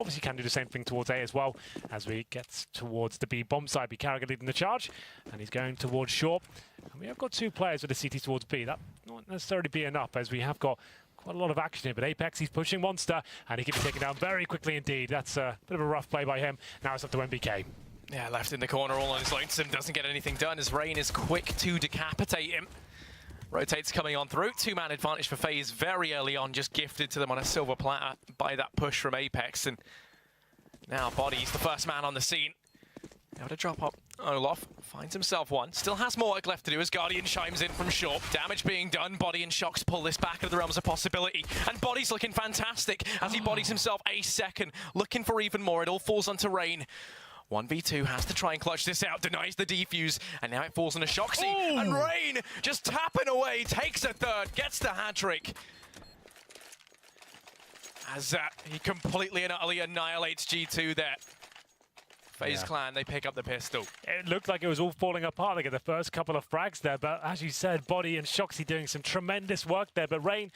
obviously can do the same thing towards A as well as we get towards the B bomb side. Carragher leading the charge, and he's going towards short. And we have got 2 players with the CT towards B. That won't necessarily be enough, as we have got quite a lot of action here. But Apex, he's pushing Monster, and he can be taken down very quickly indeed. That's a bit of a rough play by him. Now it's up to MBK. Yeah, left in the corner all on his lonesome. Doesn't get anything done as Rain is quick to decapitate him. Rotates coming on through. 2-man advantage for Faze very early on, just gifted to them on a silver platter by that push from Apex. And now Body's the first man on the scene. Able to drop up. Olaf finds himself one. Still has more work left to do as Guardian chimes in from short. Damage being done. Body and Shocks pull this back into the realms of possibility. And Body's looking fantastic as he bodies himself a second. Looking for even more. It all falls onto Rain. 1v2 has to try and clutch this out, denies the defuse, and now it falls on a Shoxy, and Rain just tapping away, takes a third, gets the hat-trick. As he completely and utterly annihilates G2 there. Faze Clan, they pick up the pistol. It looked like it was all falling apart. They get the first couple of frags there, but as you said, Body and Shoxy doing some tremendous work there, but Rain,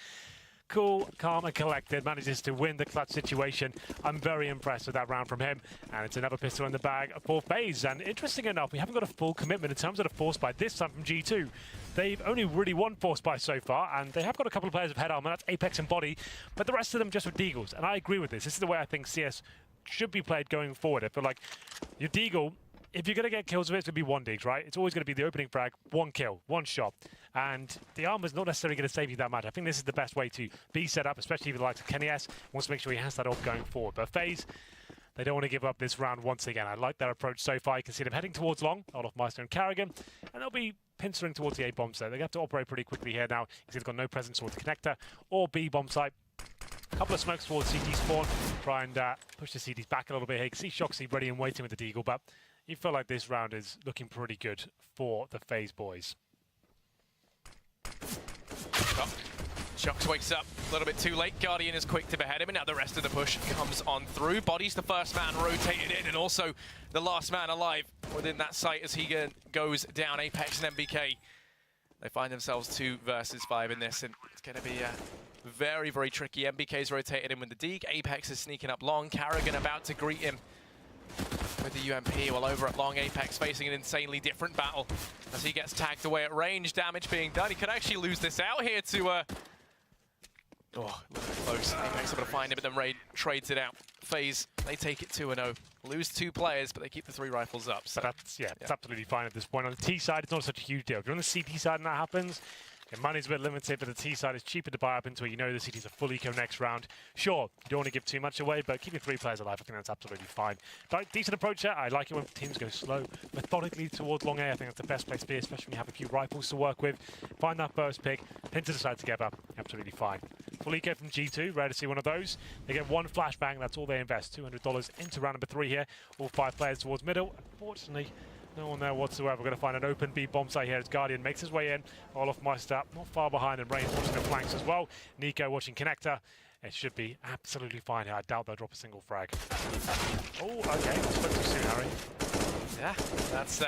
cool, calm and collected, manages to win the clutch situation. I'm very impressed with that round from him. And it's another pistol in the bag for Faze. And interesting enough, we haven't got a full commitment in terms of the force buy this time from G2. They've only really one force buy so far, and they have got a couple of players with head armor, that's Apex and Body, but the rest of them just with Deagles. And I agree with this. This is the way I think CS should be played going forward. I feel like your Deagle, if you're going to get kills with it, it's going to be one Deagle, right? It's always going to be the opening frag, one kill, one shot. And the armor's not necessarily going to save you that much. I think this is the best way to be set up, especially with the likes of Kenny S. Wants to make sure he has that off going forward. But Faze, they don't want to give up this round once again. I like their approach so far. You can see them heading towards long, Olaf Meister and Carragher. And they'll be pincering towards the A bomb site. They have to operate pretty quickly here now. He's either got no presence towards the connector or B bomb site. A couple of smokes towards CT spawn. Try and push the CTs back a little bit here. You can see Shoxy ready and waiting with the Deagle, but you feel like this round is looking pretty good for the Faze boys. Shocks wakes up a little bit too late. Guardian is quick to behead him, and now the rest of the push comes on through. Body's the first man rotated in, and also the last man alive within that site as he goes down. Apex and MBK, they find themselves 2 versus 5 in this, and it's going to be very, very tricky. MBK's rotated in with the Deag. Apex is sneaking up long. Carragher about to greet him with the UMP, while over at long, Apex facing an insanely different battle as he gets tagged away at range. Damage being done. He could actually lose this out here to... Oh, a little bit close. Apex able to find him, but then Raid trades it out. Faze, they take it 2-0. Lose 2 players, but they keep the 3 rifles up. So but that's, it's absolutely fine at this point. On the T side, it's not such a huge deal. If you're on the CT side and that happens, your money's a bit limited, but the T side is cheaper to buy up until you know the CTs are fully eco next round. Sure, you don't want to give too much away, but keeping 3 players alive, I think that's absolutely fine. But decent approach here. I like it when teams go slow, methodically towards long A. I think that's the best place to be, especially when you have a few rifles to work with. Find that first pick, pin to the side together, absolutely fine. Full eco from G2, rare to see one of those. They get 1 flashbang, that's all they invest. $200 into round number 3 here. All 5 players towards middle. Unfortunately, no one there whatsoever. We're going to find an open B bomb site here as Guardian makes his way in. Olaf Meister not far behind, and Rain watching the flanks as well. Nico watching connector. It should be absolutely fine here. I doubt they'll drop a single frag. Oh, okay. Spoke too soon, Harry. Yeah, that's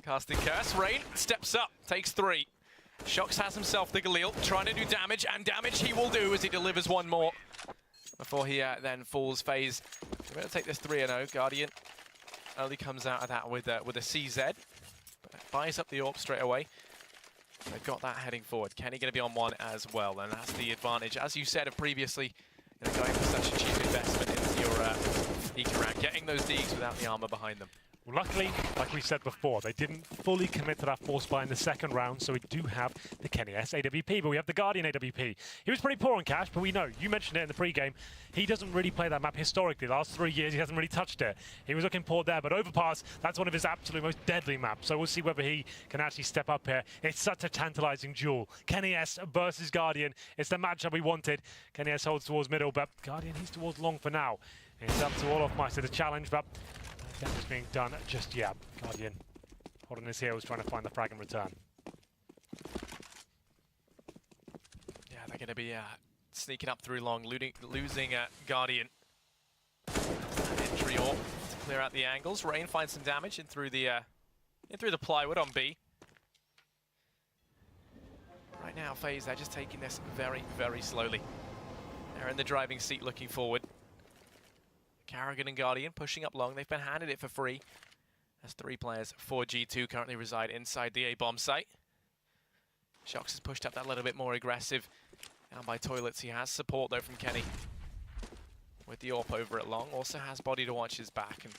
casting curse. Rain steps up, takes 3. Shocks has himself the Galil, trying to do damage, and damage he will do as he delivers 1 more before he then falls. Faze, we're going to take this 3-0. Guardian only comes out of that with a CZ, but buys up the AWP straight away. They've got that heading forward. Kenny going to be on 1 as well, and that's the advantage. As you said previously, going for such a cheap investment into your eco round, getting those Deags without the armor behind them. Well, luckily, like we said before, they didn't fully commit to that force buy in the second round, so we do have the Kenny S AWP, but we have the Guardian AWP. He was pretty poor on cash, but we know, you mentioned it in the pre-game, he doesn't really play that map historically. The last 3 years, he hasn't really touched it. He was looking poor there, but overpass, that's one of his absolute most deadly maps, so we'll see whether he can actually step up here. It's such a tantalizing duel. Kenny S versus Guardian. It's the matchup we wanted. Kenny S holds towards middle, but Guardian, he's towards long for now. It's up to Olaf Meister to challenge, but damage being done just yet. Guardian holding his heels, trying to find the frag in return. Yeah, they're going to be sneaking up through long, losing Guardian. Entry AWP to clear out the angles. Rain finds some damage in through the plywood on B. Right now, Faze, they're just taking this very, very slowly. They're in the driving seat looking forward. Carrigan and Guardian pushing up long. They've been handed it for free. As 3 players for G2 currently reside inside the A-bomb site. Shox has pushed up that little bit more aggressive. Down by toilets, he has support though from Kenny. With the AWP over at long, also has body to watch his back. And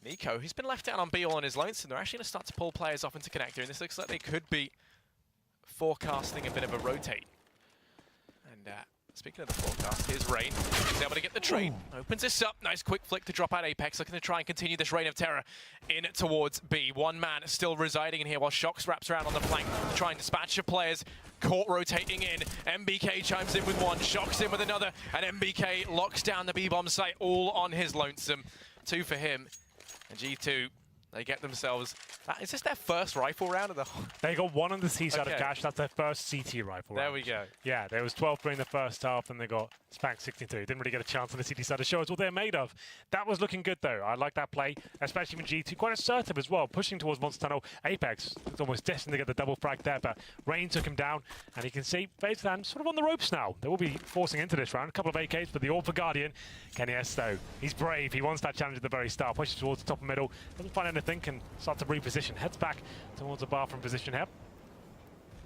Nico, he's been left out on B all on his lonesome. They're actually going to start to pull players off into connector, and this looks like they could be forecasting a bit of a rotate. And speaking of the forecast, here's Rain. He's able to get the trade. Opens this up. Nice quick flick to drop out Apex. Looking to try and continue this reign of terror in towards B. One man still residing in here while Shox wraps around on the flank to try and dispatch the players. Court rotating in. MBK chimes in with one. Shox in with another. And MBK locks down the B-bomb site all on his lonesome. 2 for him. And G2, they get themselves... Is this their first rifle round of the whole... They got 1 on the C side of Cash. That's their first CT rifle round. There we go. Yeah, there was 12 during the first half, and they got spanked 62. Didn't really get a chance on the CT side to show us what they're made of. That was looking good, though. I like that play, especially from G2. Quite assertive as well, pushing towards Monster Tunnel. Apex is almost destined to get the double frag there, but Rain took him down, and you can see Faze sort of on the ropes now. They will be forcing into this round. A couple of AKs, but the AWP for Guardian. Kenny S, though, he's brave. He wants that challenge at the very start. Pushes towards the top and middle. Doesn't find anything, can start to reposition. Heads back towards the bathroom position here.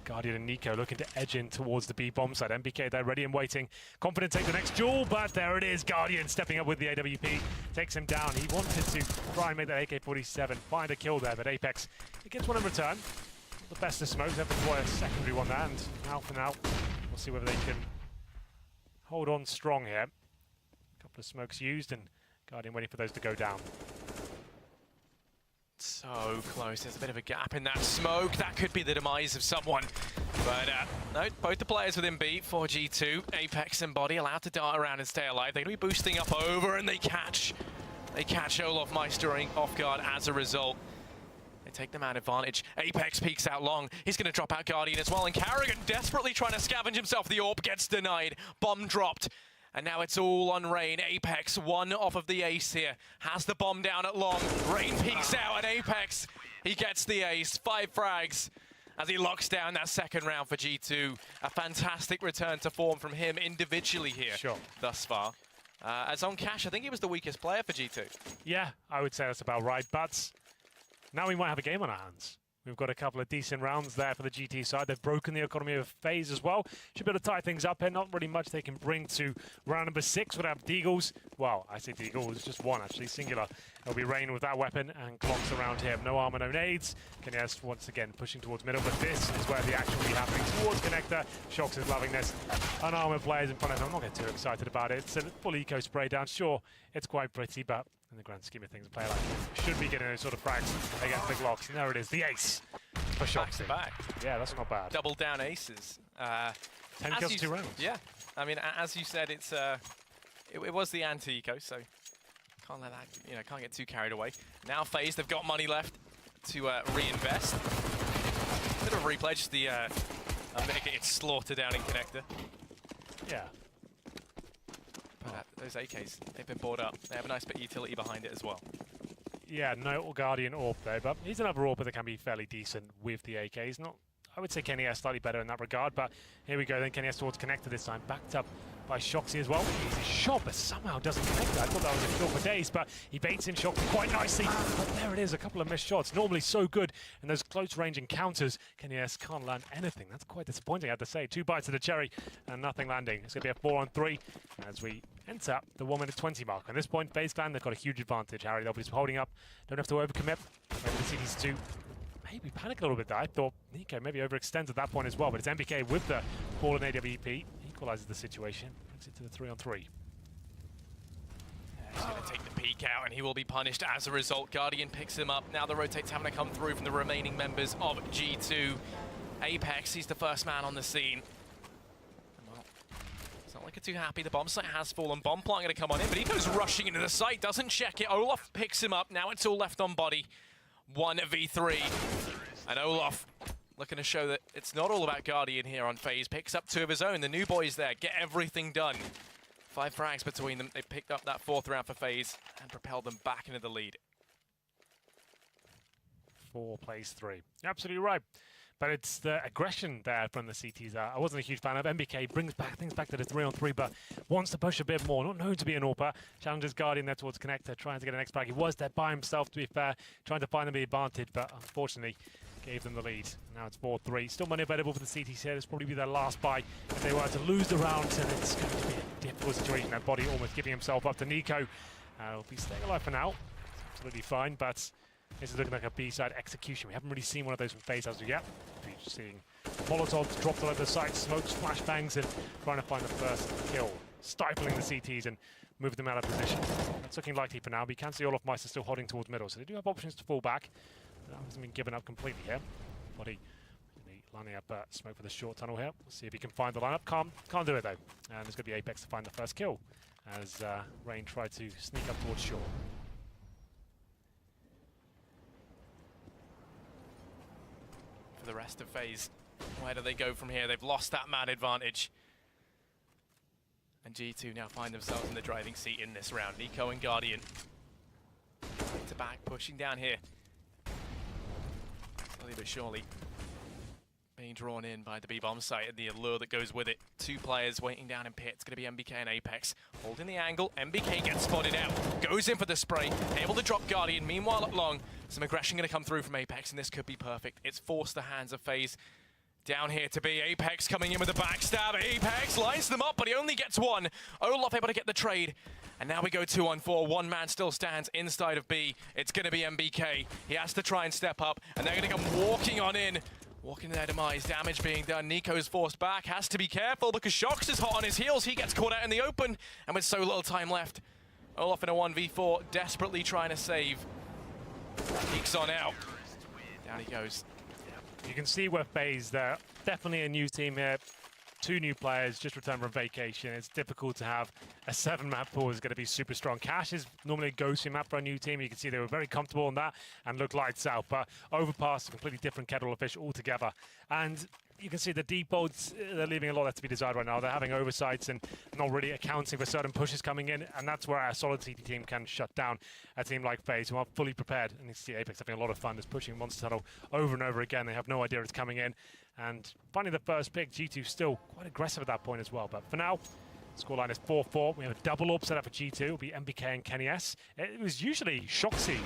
Guardian and Nico looking to edge in towards the B-bomb side. MBK there ready and waiting. Confident to take the next duel, but there it is. Guardian stepping up with the AWP. Takes him down. He wanted to try and make that AK-47. Find a kill there, but Apex, he gets one in return. Not the best of smokes. They have to deploy a secondary one there, and now for now, we'll see whether they can hold on strong here. A couple of smokes used, and Guardian waiting for those to go down. So close. There's a bit of a gap in that smoke. That could be the demise of someone. But no, both the players within B for G2, Apex and Body, allowed to dart around and stay alive. They're going to be boosting up over, and they catch Olaf Meistering off guard as a result. They take the man advantage. Apex peeks out long. He's going to drop out Guardian as well, and Carrigan desperately trying to scavenge himself. The AWP gets denied. Bomb dropped. And now it's all on Rain. Apex, 1 off of the ace here. Has the bomb down at long. Rain peeks out, and Apex, he gets the ace. 5 frags as he locks down that second round for G2. A fantastic return to form from him individually here thus far. As on Cash, I think he was the weakest player for G2. Yeah, I would say that's about right. But now we might have a game on our hands. We've got a couple of decent rounds there for the GT side. They've broken the economy of Faze as well. Should be able to tie things up here. Not really much they can bring to round number 6 without Deagles. Well, I say Deagles, just 1 actually, singular. It'll be Rain with that weapon and Clocks around here. No armor, no nades. Kanyes once again pushing towards middle, but this is where the action will be happening towards Connector. Shox is loving this. Unarmored players in front of him. I'm not getting too excited about it. It's a full eco spray down. Sure, it's quite pretty, but in the grand scheme of things, a player like this should be getting those sort of frags against the Glocks. And there it is, the ace for Shox. Back. Yeah, that's not bad. Double down aces. 10 kills, 2 rounds. Yeah, I mean, as you said, it's it was the anti-eco, so can't let that, can't get too carried away. Now Faze, they've got money left to reinvest. Bit of a replay, just the Minica gets slaughtered down in connector. Yeah. But those AKs, they've been bought up. They have a nice bit of utility behind it as well. Yeah, no Guardian AWP though, but he's another AWP that can be fairly decent with the AKs. Not, I would say Kenny S slightly better in that regard, but here we go then. Kenny S towards Connector this time, backed up by Shoxy as well. Easy shot, but somehow doesn't connect. I thought that was a kill for days, but he baits in Shoxy quite nicely. But there it is, a couple of missed shots. Normally so good in those close range encounters. Kenny S can't land anything. That's quite disappointing, I have to say. 2 bites of the cherry and nothing landing. It's going to be a 4-on-3 as we enter the 1-minute 20 mark. On this point, Faze clan, they've got a huge advantage. Harry, they'll be holding up. Don't have to overcommit. Maybe the CDs do. Maybe panic a little bit there. I thought Nico maybe overextends at that point as well, but it's MBK with the ball in AWP. Equalizes the situation, brings it to the 3-on-3. He's going to take the peek out, and he will be punished as a result. Guardian picks him up. Now the rotate's having to come through from the remaining members of G2. Apex, he's the first man on the scene. Well, it's not looking too happy. The bomb site has fallen. Bomb plant going to come on in, but he goes rushing into the site, doesn't check it. Olaf picks him up. Now it's all left on Body. 1v3. And Olaf looking to show that it's not all about Guardian here on Faze. Picks up 2 of his own. The new boys there get everything done. 5 frags between them. They picked up that 4th round for Faze and propelled them back into the lead. 4 plays 3. You're absolutely right. But it's the aggression there from the CTs. I wasn't a huge fan of. MBK brings things back to the 3-on-3, but wants to push a bit more. Not known to be an AWPer. Challenges Guardian there towards Connector, trying to get an X-Frag. He was there by himself, to be fair, trying to find them the advantage, but unfortunately gave them the lead. Now it's 4-3. Still money available for the CTs here. This will probably be their last buy if they were to lose the rounds, and it's going to be a difficult situation. That Body almost giving himself up to Nico. He'll be staying alive for now. It's absolutely fine, but this is looking like a B-side execution. We haven't really seen one of those from Faze as of yet. We're seeing Molotovs dropped all over the site, smokes, flashbangs, and trying to find the first kill. Stifling the CTs and moving them out of position. That's looking likely for now, but you can see Olaf Meister still holding towards middle, so they do have options to fall back. That hasn't been given up completely here. Body lining up smoke for the short tunnel here. We'll see if he can find the lineup. Can't do it though. And there's going to be Apex to find the first kill as Rain tried to sneak up towards shore. For the rest of Faze, where do they go from here? They've lost that man advantage. And G2 now find themselves in the driving seat in this round. Nico and Guardian back to back, pushing down here. Slowly but surely being drawn in by the B-bomb site and the allure that goes with it. Two players waiting down in pit. It's going to be MBK and Apex. Holding the angle. MBK gets spotted out. Goes in for the spray. Able to drop Guardian. Meanwhile, at long, some aggression going to come through from Apex, and this could be perfect. It's forced the hands of Faze down here to be. Apex coming in with a backstab. Apex lines them up, but he only gets one. Olaf able to get the trade. And now we go 2-on-4. One man still stands inside of B. It's going to be MBK. He has to try and step up, and they're going to come walking on in. Walking to their demise, damage being done. Nico's forced back, has to be careful because Shox is hot on his heels. He gets caught out in the open, and with so little time left, Olaf in a 1v4, desperately trying to save. Peeks on out. Down he goes. You can see where Faze, they're definitely a new team here. Two new players just returned from vacation. It's difficult to have a 7-map pool is going to be super strong. Cash is normally a go-to map for a new team. You can see they were very comfortable on that and looked lights out. But overpass, a completely different kettle of fish altogether. And you can see the defaults, they're leaving a lot left to be desired right now. They're having oversights and not really accounting for certain pushes coming in. And that's where a solid CT team can shut down a team like Faze, who are fully prepared. And you see Apex having a lot of fun just pushing Monster Tunnel over and over again. They have no idea it's coming in. And finding the first pick, G2 still quite aggressive at that point as well. But for now, scoreline is 4-4. We have a double AWP set up for G2. It'll be MBK and Kenny S. It was usually Shoxy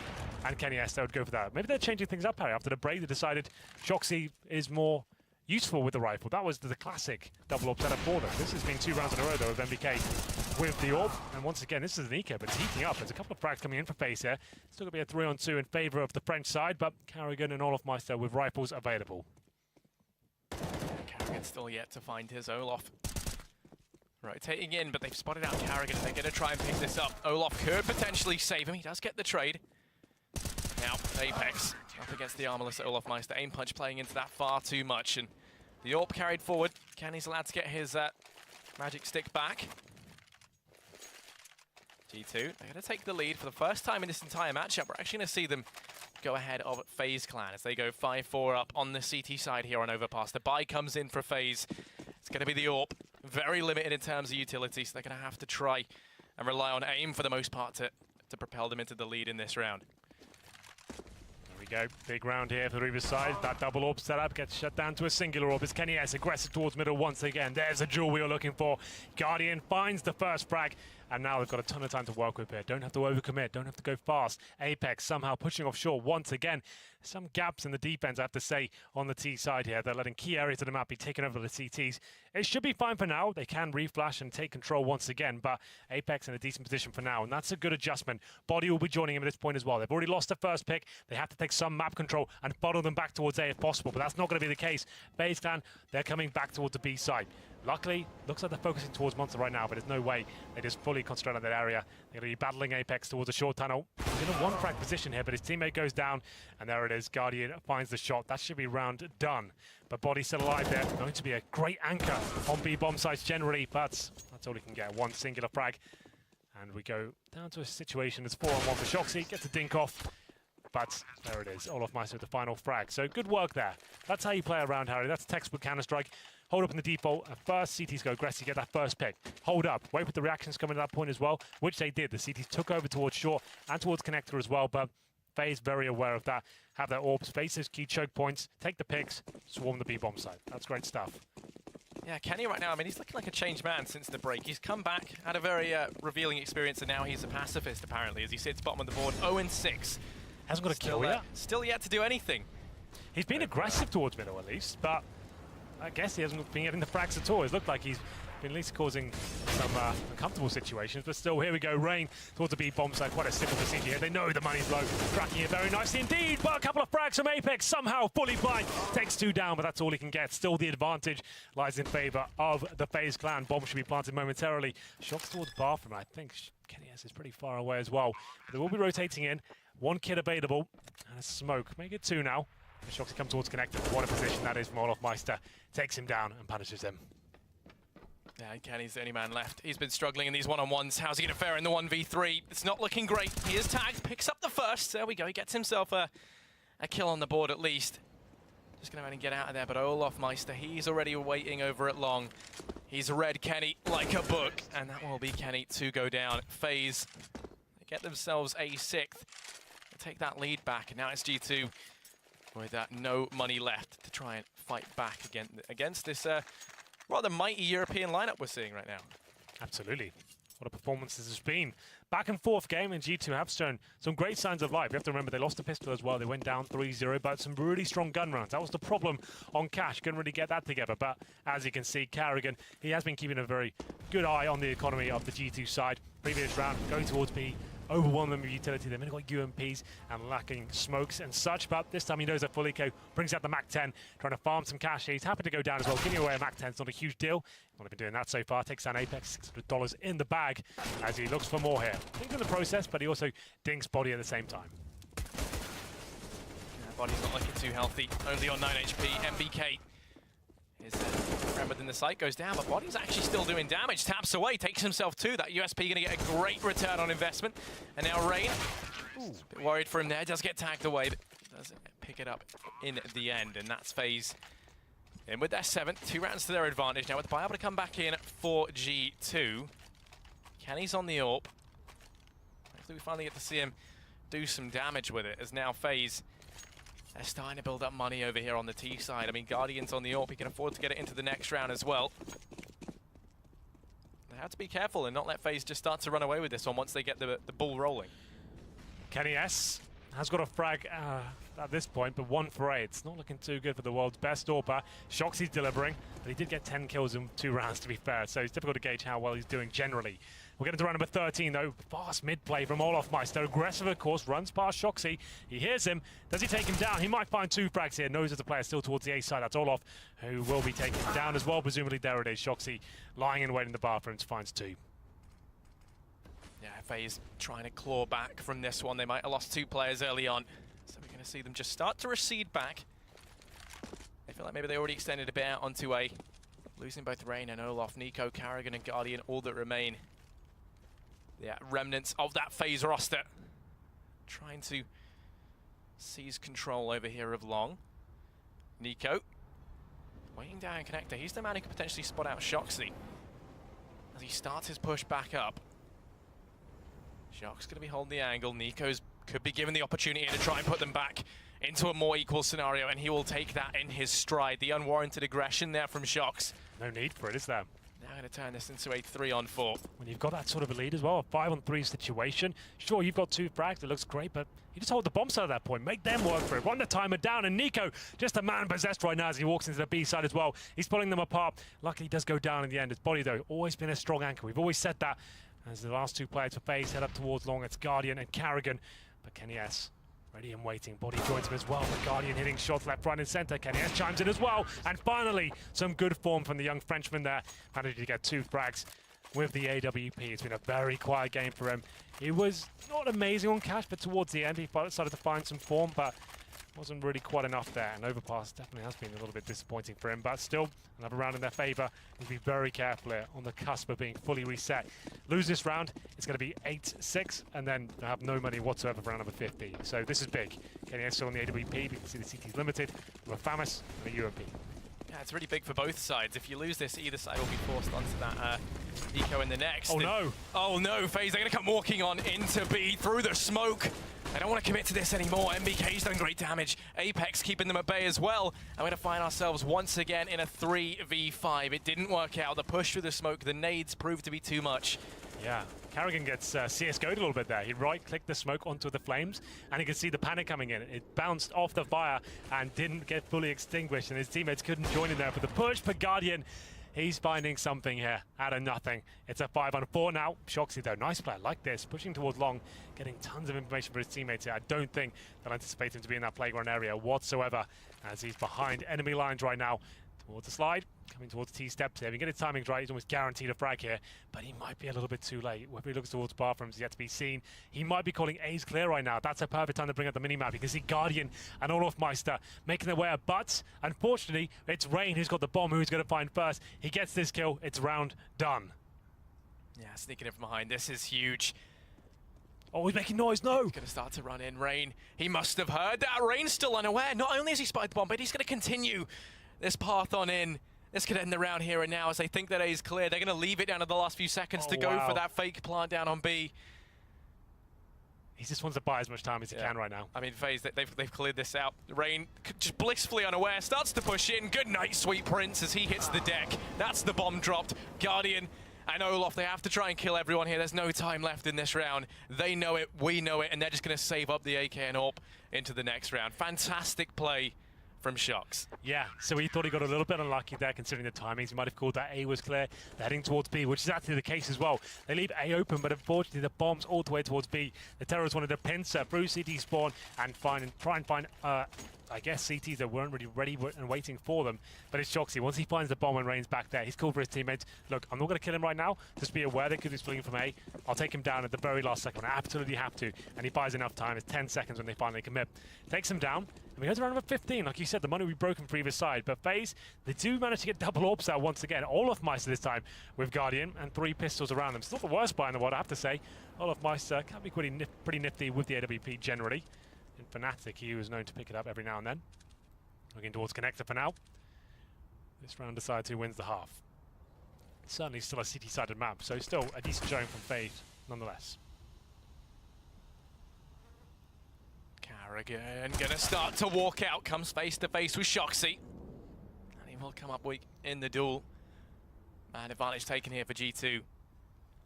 and Kenny S that would go for that. Maybe they're changing things up, Harry. After the break, they decided Shoxy is more useful with the rifle. That was the classic double AWP setup for them. This has been 2 rounds in a row, though, of MBK with the AWP. And once again, this is an eco, but it's heating up. There's a couple of frags coming in for Faze here. Still going to be a 3-on-2 in favor of the French side, but Carrigan and Olaf Meister with rifles available. Carrigan still yet to find his Olaf. Rotating in, but they've spotted out Carrigan. They're going to try and pick this up. Olaf could potentially save him. He does get the trade. Now, Apex up against the armorless Olaf Meister. Aim punch playing into that far too much. And the AWP carried forward. Kenny's allowed to get his magic stick back. G2, they're going to take the lead for the first time in this entire matchup. We're actually going to see them go ahead of Faze Clan as they go 5-4 up on the CT side here on Overpass. The buy comes in for Faze. It's going to be the AWP. Very limited in terms of utility, so they're going to have to try and rely on aim for the most part to propel them into the lead in this round. There we go. Big round here for the Reaver side. That double AWP setup gets shut down to a singular AWP. It's Kenny S aggressive towards middle once again. There's a jewel we were looking for. Guardian finds the first frag. And now they've got a ton of time to work with here. Don't have to overcommit, don't have to go fast. Apex somehow pushing offshore once again. Some gaps in the defense, I have to say, on the T side here. They're letting key areas of the map be taken over by the CTs. It should be fine for now. They can reflash and take control once again, but Apex in a decent position for now, and that's a good adjustment. Body will be joining him at this point as well. They've already lost the first pick. They have to take some map control and funnel them back towards A if possible, but that's not going to be the case. Faze Clan, they're coming back towards the B side. Luckily, looks like they're focusing towards Monster right now, but there's no way they just fully concentrate on that area. They're going to be battling Apex towards a short tunnel. He's in a 1-frag position here, but his teammate goes down, and there it is. Guardian finds the shot. That should be round done. But Body's still alive there. Going to be a great anchor on B-bomb sites generally, but that's all he can get. One singular frag. And we go down to a situation that's 4-on-1 for Shoxy. Gets a dink off. But there it is. Olaf Meister with the final frag. So good work there. That's how you play around, Harry. That's textbook Counter-Strike. Hold up in the default. First, CTs go aggressive, get that first pick. Hold up. Wait for the reactions coming at that point as well, which they did. The CTs took over towards short and towards connector as well, but Faze very aware of that. Have their orbs, faces, key choke points, take the picks, swarm the B-bomb site. That's great stuff. Yeah, Kenny right now, I mean, he's looking like a changed man since the break. He's come back, had a very revealing experience, and now he's a pacifist, apparently, as he sits bottom of the board, 0-6. Hasn't got a kill yet. Still yet to do anything. He's been aggressive towards middle, at least, but I guess he hasn't been getting the frags at all. It's looked like he's been at least causing some uncomfortable situations, but still, here we go. Rain towards the B-bomb side. Quite a simple procedure here. They know the money's low. Tracking it very nicely indeed, but a couple of frags from Apex. Somehow, fully blind. Takes 2 down, but that's all he can get. Still, the advantage lies in favor of the FaZe clan. Bomb should be planted momentarily. Shots towards bathroom. I think Kenny S is pretty far away as well. But they will be rotating in. 1 kid available, and a smoke. Make it 2 now. Shoxy comes towards connector. What a position that is from Olofmeister. Takes him down and punishes him. Yeah, and Kenny's the only man left. He's been struggling in these one-on-ones. How's he going to fare in the 1v3? It's not looking great. He is tagged, picks up the first. There we go. He gets himself a kill on the board at least. Just going to get out of there, but Olofmeister, he's already waiting over at long. He's read Kenny like a book, and that will be Kenny to go down. FaZe, they get themselves a 6th. They take that lead back, and now it's G2 with no money left to try and fight back against this rather mighty European lineup we're seeing right now. Absolutely. What a performance this has been. Back and forth game, and G2 have shown some great signs of life. You have to remember they lost the pistol as well. They went down 3-0, but some really strong gun rounds. That was the problem on Cash. Couldn't really get that together. But as you can see, Carrigan, he has been keeping a very good eye on the economy of the G2 side. Previous round, going towards B. Overwhelm them with utility. They've only got UMPs and lacking smokes and such, but this time he knows that Fuliko brings out the MAC-10, trying to farm some cash here. He's happy to go down as well. Giving away a MAC-10 is not a huge deal. Not been doing that so far. Takes down Apex, $600 in the bag as he looks for more here. Thinks in the process, but he also dinks Body at the same time. Yeah, Body's not looking too healthy. Only on 9 HP. MBK is remembered in the site, goes down, but Body's actually still doing damage. Taps away, takes himself too. That USP going to get a great return on investment. And now Rain, a bit worried for him there, does get tagged away, but does pick it up in the end. And that's FaZe in with their 7th, 2 rounds to their advantage. Now with Bio able to come back in for G2. Kenny's on the AWP. Hopefully we finally get to see him do some damage with it, as now FaZe, they're starting to build up money over here on the T side. I mean, Guardian's on the AWP. He can afford to get it into the next round as well. They have to be careful and not let FaZe just start to run away with this one once they get the ball rolling. Kenny S has got a frag at this point, but 1 for 8. It's not looking too good for the world's best AWPer. Shoxy's delivering, but he did get 10 kills in 2 rounds, to be fair, so it's difficult to gauge how well he's doing generally. We'll get into round number 13, though. Fast mid-play from Olofmeister. Aggressive, of course, runs past Shoxy. He hears him. Does he take him down? He might find 2 frags here. Knows there's a player still towards the A side. That's Olof, who will be taken down as well. Presumably, there it is. Shoxy lying in wait in the bathrooms, finds 2. Yeah, FaZe trying to claw back from this one. They might have lost 2 players early on, so we're going to see them just start to recede back. They feel like maybe they already extended a bit out onto A. Losing both Rain and Olof, Nico, Carrigan and Guardian, all that remain. Yeah, remnants of that FaZe roster. Trying to seize control over here of long. Nico, weighing down connector. He's the man who could potentially spot out Shoxy as he starts his push back up. Shock's going to be holding the angle. Nico's could be given the opportunity to try and put them back into a more equal scenario, and he will take that in his stride. The unwarranted aggression there from Shox. No need for it, is there? Now going to turn this into a 3-on-4. When you've got that sort of a lead as well, a 5-on-3 situation, sure, you've got 2 frags, it looks great, but you just hold the bomb side at that point, make them work for it, run the timer down, and Nico, just a man possessed right now as he walks into the B side as well. He's pulling them apart. Luckily, he does go down in the end. His Body, though, always been a strong anchor. We've always said that. As the last 2 players for FaZe head up towards long, it's Guardian and Carrigan, but Kenny S ready and waiting. Body joins him as well, but Guardian hitting shots left, right, and centre. Kenny S chimes in as well, and finally, some good form from the young Frenchman there. Managed to get 2 frags with the AWP. It's been a very quiet game for him. It was not amazing on Cash, but towards the end, he started to find some form, but wasn't really quite enough there. And overpass definitely has been a little bit disappointing for him, but still another round in their favor. He'll be very careful here on the cusp of being fully reset. Lose this round, it's going to be 8-6, and then they'll have no money whatsoever for round number 15. So this is big. Kenny S on the AWP, we can see the CT's limited, with a FAMAS and a UMP. Yeah, it's really big for both sides. If you lose this, either side will be forced onto that Eco in the next. Oh no! Oh no, FaZe, they're going to come walking on into B through the smoke. I don't want to commit to this anymore. MBK's done great damage. Apex keeping them at bay as well. And we're going to find ourselves once again in a 3v5. It didn't work out. The push through the smoke, the nades proved to be too much. Yeah, Carrigan gets CSGO'd a little bit there. He right-clicked the smoke onto the flames, and he could see the panic coming in. It bounced off the fire and didn't get fully extinguished, and his teammates couldn't join in there for the push. But Guardian, he's finding something here out of nothing. It's a 5-on-4 now. Shoxy, though, nice play like this, pushing towards long, getting tons of information for his teammates here. I don't think they'll anticipate him to be in that playground area whatsoever, as he's behind enemy lines right now. Towards the slide, coming towards T-steps here. If he get his timings right, he's almost guaranteed a frag here, but he might be a little bit too late. If he looks towards bathrooms, yet to be seen. He might be calling A's clear right now. That's a perfect time to bring up the minimap. You can see Guardian and Olofmeister making their way up, but unfortunately, it's Rain who's got the bomb, who's going to find first. He gets this kill. It's round done. Yeah, sneaking in from behind. This is huge. Oh, he's making noise, no! He's going to start to run in. Rain, he must have heard that. Rain's still unaware. Not only has he spotted the bomb, but he's going to continue this path on in. This could end the round here and now as they think that A is clear. They're going to leave it down to the last few seconds to go for that fake plant down on B. He just wants to buy as much time as he can right now. I mean, Faze, they've cleared this out. Rain, just blissfully unaware, starts to push in. Good night, Sweet Prince, as he hits the deck. That's the bomb dropped. Guardian and Olof, they have to try and kill everyone here. There's no time left in this round. They know it, we know it, and they're just going to save up the AK and AWP into the next round. Fantastic play from Shox. Yeah, so he thought he got a little bit unlucky there considering the timings. He might have called that A was clear. They're heading towards B, which is actually the case as well. They leave A open, but unfortunately the bomb's all the way towards B. The terrorists wanted to pincer through CT spawn and try and find I guess CTs that weren't really ready and waiting for them. But it's Shoxy. Once he finds the bomb and Rain's back there, he's called for his teammates. Look, I'm not going to kill him right now. Just be aware they could be splitting from A. I'll take him down at the very last second. I absolutely have to. And he buys enough time. It's 10 seconds when they finally commit. Takes him down. And we go to round number 15. Like you said, the money we broke from previous side. But Faze, they do manage to get double AWPs out once again. Olofmeister this time with Guardian and 3 pistols around them. It's not the worst buy in the world, I have to say. Olofmeister can be pretty nifty with the AWP generally. In Fnatic, he was known to pick it up every now and then. Looking towards Connector for now. This round decides who wins the half. It's certainly still a CT-sided map, so still a decent showing from Faze, nonetheless. Carrigan gonna start to walk out, comes face to face with Shoxy. And he will come up weak in the duel. Man advantage taken here for G2.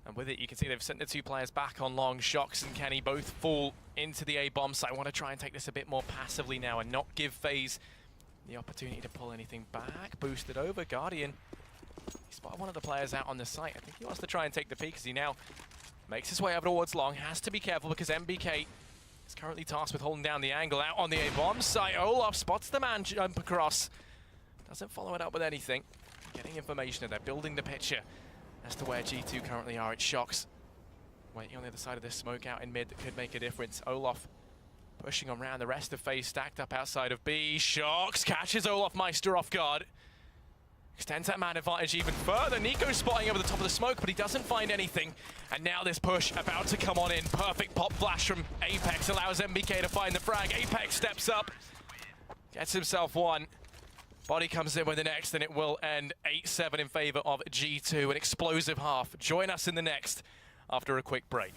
And with it, you can see they've sent the 2 players back on long. Shox and Kenny both fall into the A bomb site. I want to try and take this a bit more passively now and not give Faze the opportunity to pull anything back. Boosted over, Guardian. He spotted one of the players out on the site. I think he wants to try and take the peek as he now makes his way over towards long. Has to be careful because MBK is currently tasked with holding down the angle out on the A bomb site. Olaf spots the man jump across. Doesn't follow it up with anything. Getting information and they're building the picture as to where G2 currently are. It's Shox waiting on the other side of this smoke out in mid that could make a difference. Olaf pushing around, the rest of Faze stacked up outside of B. Shox catches Olofmeister off guard. Extends that man advantage even further. Nico spotting over the top of the smoke, but he doesn't find anything. And now this push about to come on in. Perfect pop flash from Apex allows MBK to find the frag. Apex steps up, gets himself one. Body comes in with the next, and it will end 8-7 in favor of G2. An explosive half. Join us in the next after a quick break.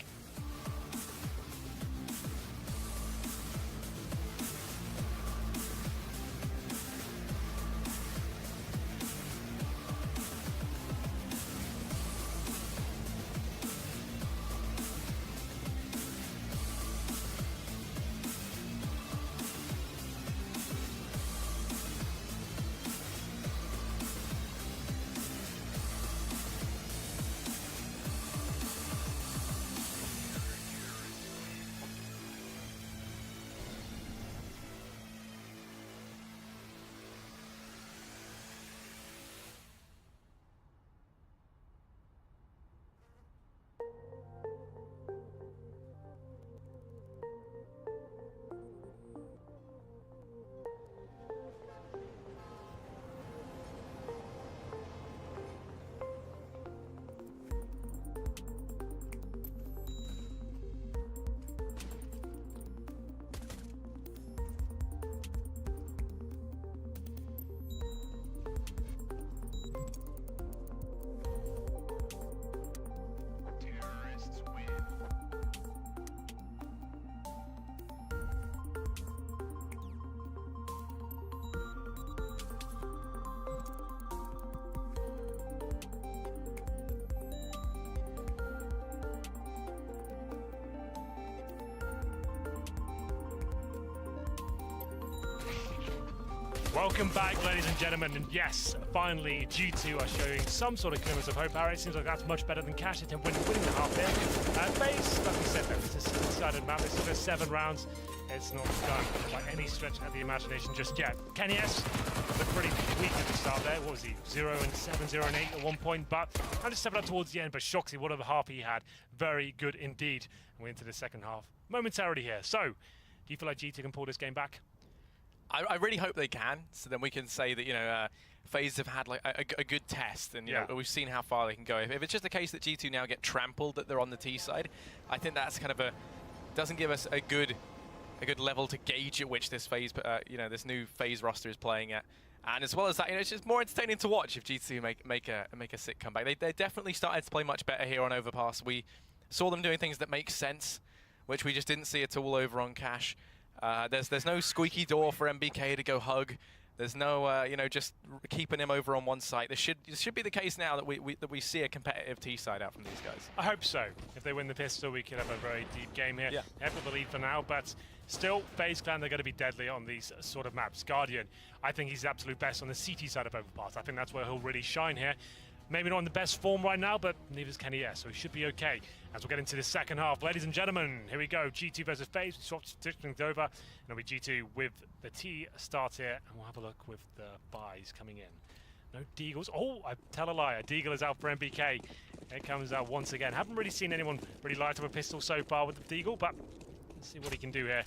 Welcome back, ladies and gentlemen, and yes, finally G2 are showing some sort of glimmers of hope. Harry, seems like that's much better than Cash. They're winning the half there. Faze, like we said, it's a seven-sided map. It's still 7 rounds. It's not done by any stretch of the imagination just yet. Kenny S looked pretty weak at the start there. What was he? 0 and 7, 0 and 8 at one point, but kind of stepped up towards the end. But Shoxy, what a half he had. Very good indeed. We're into the second half momentarily here. So, do you feel like G2 can pull this game back? I really hope they can, so then we can say that, you know, FaZe have had like a good test, and you know, we've seen how far they can go. If it's just a case that G2 now get trampled, that they're on the T side, I think that's kind of doesn't give us a good level to gauge at which this FaZe, you know, this new FaZe roster is playing at. And as well as that, you know, it's just more entertaining to watch if G2 make a sick comeback. They definitely started to play much better here on Overpass. We saw them doing things that make sense, which we just didn't see at all over on Cash. There's no squeaky door for MBK to go hug. There's no you know, just keeping him over on one side. This should be the case now that we see a competitive T side out from these guys. I hope so. If they win the pistol, we could have a very deep game here. Yeah. Have the lead for now, but still, FaZe Clan, they're going to be deadly on these sort of maps. Guardian, I think he's the absolute best on the CT side of Overpass. I think that's where he'll really shine here. Maybe not in the best form right now, but neither is Kenny S, so he should be okay as we'll get into the second half. Ladies and gentlemen, here we go. G2 versus FaZe. Swapped things over. And it'll be G2 with the T start here, and we'll have a look with the buys coming in. No Deagles. Oh, I tell a lie. A Deagle is out for MBK. It comes out once again. Haven't really seen anyone really light up a pistol so far with the Deagle, but let's see what he can do here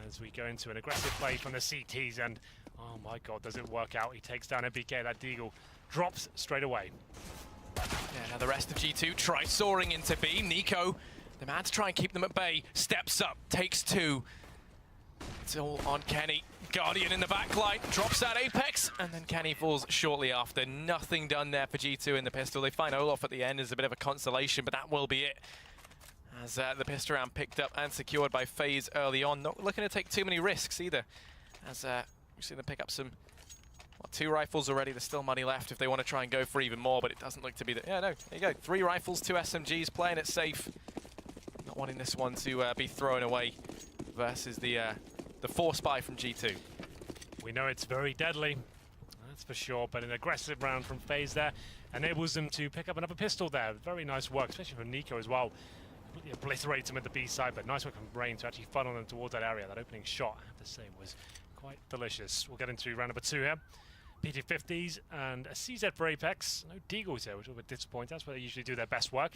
as we go into an aggressive play from the CTs. And oh my God, does it work out? He takes down MBK. That Deagle drops straight away. Yeah, now the rest of G2 try soaring into B. Nico, the man to try and keep them at bay, steps up, takes 2. It's all on Kenny. Guardian in the backline, drops that Apex, and then Kenny falls shortly after. Nothing done there for G2 in the pistol. They find Olaf at the end as a bit of a consolation, but that will be it. As the pistol round picked up and secured by FaZe early on. Not looking to take too many risks either. As we've seen them pick up some 2 rifles already. There's still money left if they want to try and go for even more, but it doesn't look to be that. Yeah, no, there you go. 3 rifles, 2 SMGs, playing it safe. Not wanting this one to be thrown away versus the force buy from G2. We know it's very deadly, that's for sure, but an aggressive round from FaZe there enables them to pick up another pistol there. Very nice work, especially from Nico as well. He obliterates him at the B side, but nice work from Rain to actually funnel them towards that area. That opening shot, I have to say, was quite delicious. We'll get into round number 2 here. PT50s and a CZ for Apex. No Deagles here, which is a bit disappointing. That's where they usually do their best work.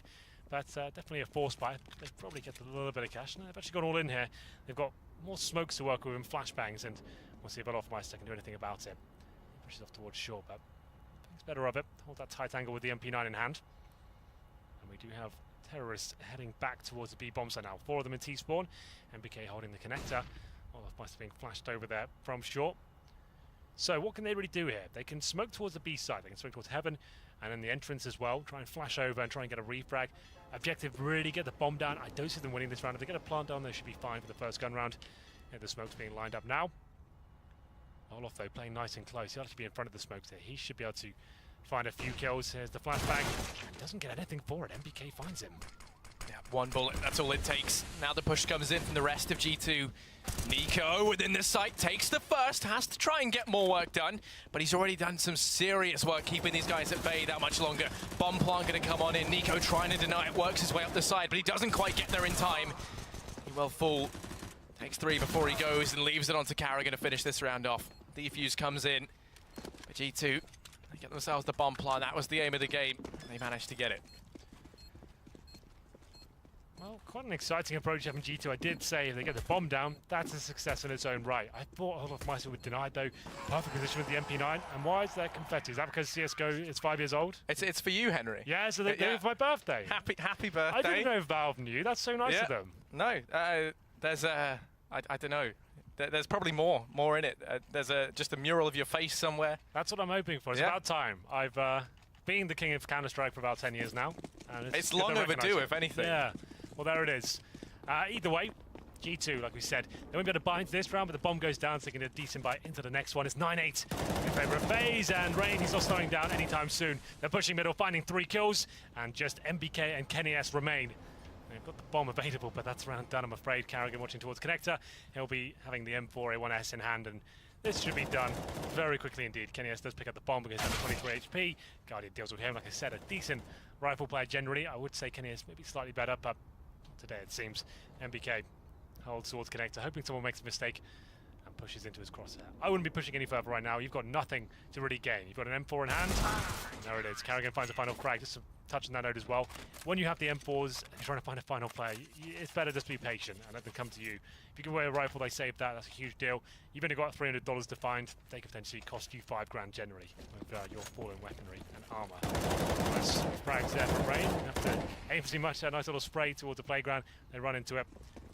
But definitely a force buy. They probably get a little bit of cash. No, they've actually got all in here. They've got more smokes to work with and flashbangs, and we'll see if Olofmeister can do anything about it. Pushes off towards short, but thinks better of it. Hold that tight angle with the MP9 in hand. And we do have terrorists heading back towards the B bomb site now. 4 of them in T-spawn. MBK holding the connector. Olofmeister being flashed over there from short. So what can they really do here? They can smoke towards the B side, they can smoke towards Heaven, and then the entrance as well, try and flash over and try and get a refrag. Objective, really get the bomb down. I don't see them winning this round. If they get a plant down, they should be fine for the first gun round. Yeah, the smoke's being lined up now. Olof, though, playing nice and close. He'll actually be in front of the smokes there. He should be able to find a few kills. Here's the flashbang. He doesn't get anything for it. MBK finds him. Yeah, 1 bullet, that's all it takes. Now the push comes in from the rest of G2. Nico within the site takes the first, has to try and get more work done, but he's already done some serious work keeping these guys at bay that much longer. Bomb plant going to come on in. Nico trying to deny it, works his way up the side, but he doesn't quite get there in time. He will fall. Takes 3 before he goes and leaves it onto Carragher to finish this round off. Defuse comes in. But G2, they get themselves the bomb plant. That was the aim of the game. They managed to get it. Well, quite an exciting approach from G2. I did say if they get the bomb down, that's a success in its own right. I thought Olofmeister would deny it though. Perfect position with the MP9. And why is there confetti? Is that because CSGO is 5 years old? It's for you, Henry. Yeah, so they're for my birthday. Happy birthday. I didn't know Valve knew. That's so nice of them. No, there's I don't know. There's probably more in it. There's just a mural of your face somewhere. That's what I'm hoping for. It's about time. I've been the king of Counter-Strike for about 10 years now. And it's long overdue, if anything. Yeah. Well, there it is. Either way, G2, like we said, they won't be able to buy into this round, but the bomb goes down, so they can get a decent buy into the next one. It's 9-8 in favor of FaZe, and Rain, he's not slowing down anytime soon. They're pushing middle, finding 3 kills, and just MBK and Kenny S remain. They've got the bomb available, but that's round done, I'm afraid. Carragher watching towards connector. He'll be having the M4A1S in hand, and This should be done very quickly indeed. KennyS does pick up the bomb because he's under 23 HP. Guardian deals with him, like I said, a decent rifle player generally. I would say KennyS maybe slightly better, but today it seems MBK holds towards connector, hoping someone makes a mistake and pushes into his crosshair. I wouldn't be pushing any further right now. You've got nothing to really gain. You've got an M4 in hand. And there it is. Carrigan finds a final frag. Just touching that note as well. When you have the M4s and you're trying to find a final player, it's better just to be patient and let them come to you. If you give away a rifle, they save that. That's a huge deal. You've only got $300 to find. They could potentially cost you $5 grand generally with your fallen weaponry and armor. Nice frags there from Rain. You have to aim for too much. A nice little spray towards the playground. They run into it.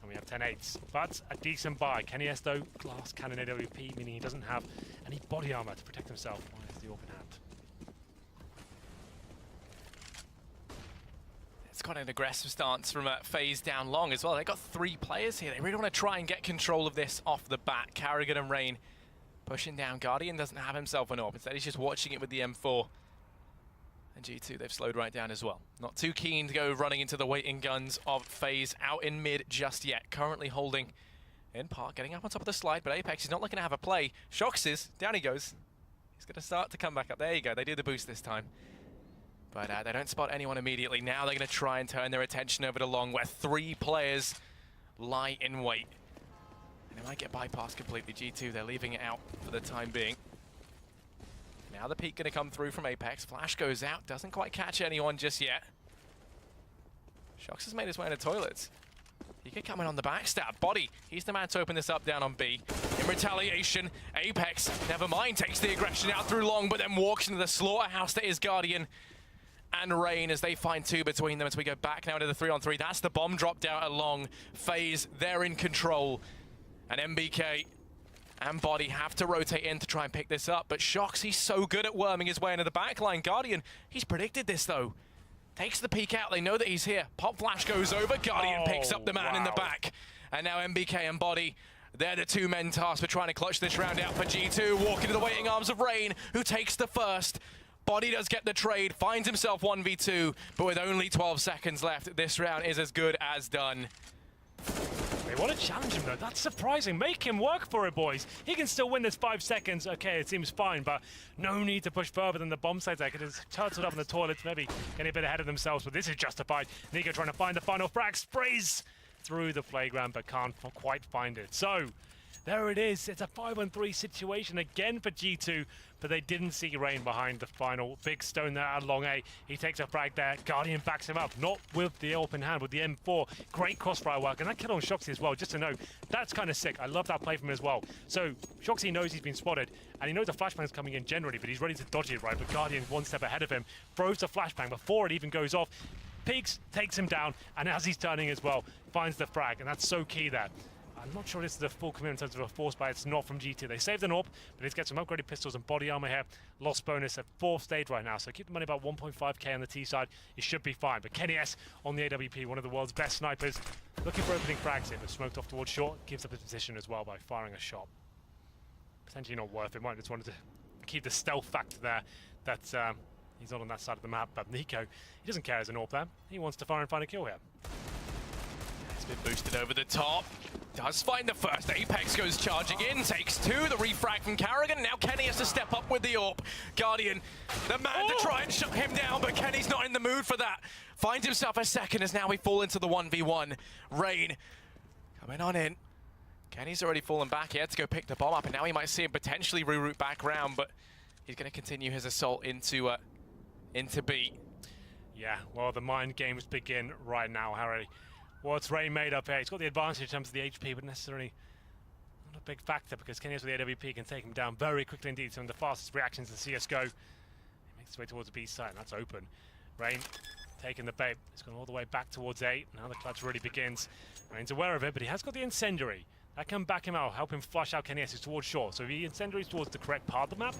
And we have 10-8s. But a decent buy. KennyS though, glass cannon AWP, meaning he doesn't have any body armor to protect himself. Why is the open hand? It's got an aggressive stance from Faze down long as well. They got 3 players here. They really want to try and get control of this off the bat. Carrigan and Rain pushing down. Guardian doesn't have himself an AWP. Instead, he's just watching it with the M4. And G2, they've slowed right down as well. Not too keen to go running into the waiting guns of Faze out in mid just yet. Currently holding in park, getting up on top of the slide, but Apex is not looking to have a play. Shox is, down he goes. He's going to start to come back up. There you go, they do the boost this time. But they don't spot anyone immediately. Now they're going to try and turn their attention over to long, where 3 players lie in wait. And they might get bypassed completely. G2, they're leaving it out for the time being. Now the peek going to come through from Apex. Flash goes out, doesn't quite catch anyone just yet. Shox has made his way into toilets. He could come in on the backstab. Body, he's the man to open this up down on B. In retaliation, Apex, never mind, takes the aggression out through long, but then walks into the slaughterhouse that is Guardian and Rain as they find 2 between them as we go back now to the 3-on-3. That's the bomb dropped out along. Faze, they're in control. And MBK and Body have to rotate in to try and pick this up, but Shox, he's so good at worming his way into the backline. Guardian, he's predicted this though. Takes the peek out, they know that he's here. Pop flash goes over, Guardian picks up the man in the back. And now MBK and Body, they're the 2 men tasked with trying to clutch this round out for G2. Walk into the waiting arms of Rain, who takes the first. Body does get the trade, finds himself 1v2, but with only 12 seconds left, this round is as good as done. They want to challenge him though, that's surprising. Make him work for it, boys. He can still win this 5 seconds. Okay, it seems fine, but no need to push further than the bomb sites. They could have turtled up in the toilets, maybe getting a bit ahead of themselves, but this is justified. Nico trying to find the final frag, sprays through the playground, but can't quite find it. So, there it is. It's a 5-on-3 situation again for G2, but they didn't see Rain behind the final big stone there at long A. He takes a frag there. Guardian backs him up, not with the open hand, with the M4. Great crossfire work, and that kill on Shoxy as well, just to know. That's kind of sick. I love that play from him as well. So, Shoxy knows he's been spotted, and he knows the flashbang's coming in generally, but he's ready to dodge it, right? But Guardian 1 step ahead of him, throws the flashbang before it even goes off. Peeks, takes him down, and as he's turning as well, finds the frag, and that's so key there. I'm not sure this is a full commitment in terms of a force buy. It's not from G2. They saved an AWP, but he's got some upgraded pistols and body armor here. Lost bonus at 4th stage right now, so keep the money about 1.5k on the T side. It should be fine. But KennyS on the AWP, one of the world's best snipers, looking for opening frags here, but smoked off towards short. Gives up his position as well by firing a shot. Potentially not worth it. Might just wanted to keep the stealth factor there that he's not on that side of the map. But Nico, he doesn't care as an AWP there. He wants to fire and find a kill here. It's been boosted over the top. Does find the first. Apex goes charging in, takes 2. The refrag from Carrigan. Now Kenny has to step up with the AWP. Guardian, the man to try and shut him down, but Kenny's not in the mood for that. Finds himself a second as now we fall into the 1v1. Rain coming on in. Kenny's already fallen back. He had to go pick the bomb up, and now he might see him potentially reroute back round, but he's going to continue his assault into B. Yeah, well, the mind games begin right now, Harry. What's Rain made up here? He's got the advantage in terms of the HP, but necessarily not a big factor because KennyS with the AWP can take him down very quickly indeed. Some of the fastest reactions in CSGO. He makes his way towards the B side, and that's open. Rain taking the bait. He's gone all the way back towards A. Now the clutch really begins. Rain's aware of it, but he has got the incendiary. That can back him out, help him flush out KennyS towards short. So if he incendiaries towards the correct part of the map,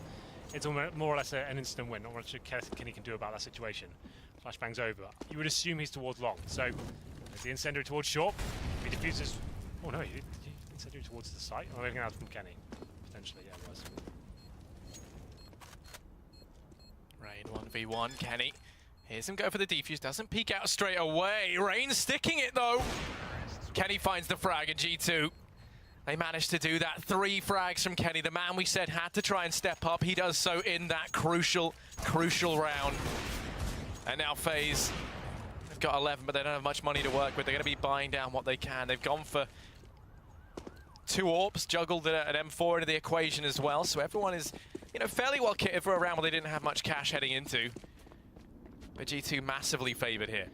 it's more or less an instant win. Not much Kenny can do about that situation. Flashbang's over. You would assume he's towards long. So there's the incendiary towards short. If he defuses... Oh no, he incendiary towards the site. Oh, everything else from Kenny. Potentially, yeah, it was. Rain 1v1, Kenny. Here's him go for the defuse, doesn't peek out straight away. Rain sticking it though. Kenny finds the frag and G2 They managed to do that. 3 frags from Kenny, the man we said had to try and step up. He does so in that crucial round. And now Faze, they've got 11, but they don't have much money to work with. They're going to be buying down what they can. They've gone for 2 orbs, juggled an M4 into the equation as well. So everyone is, you know, fairly well kitted for a round where they didn't have much cash heading into. But G2 massively favored here.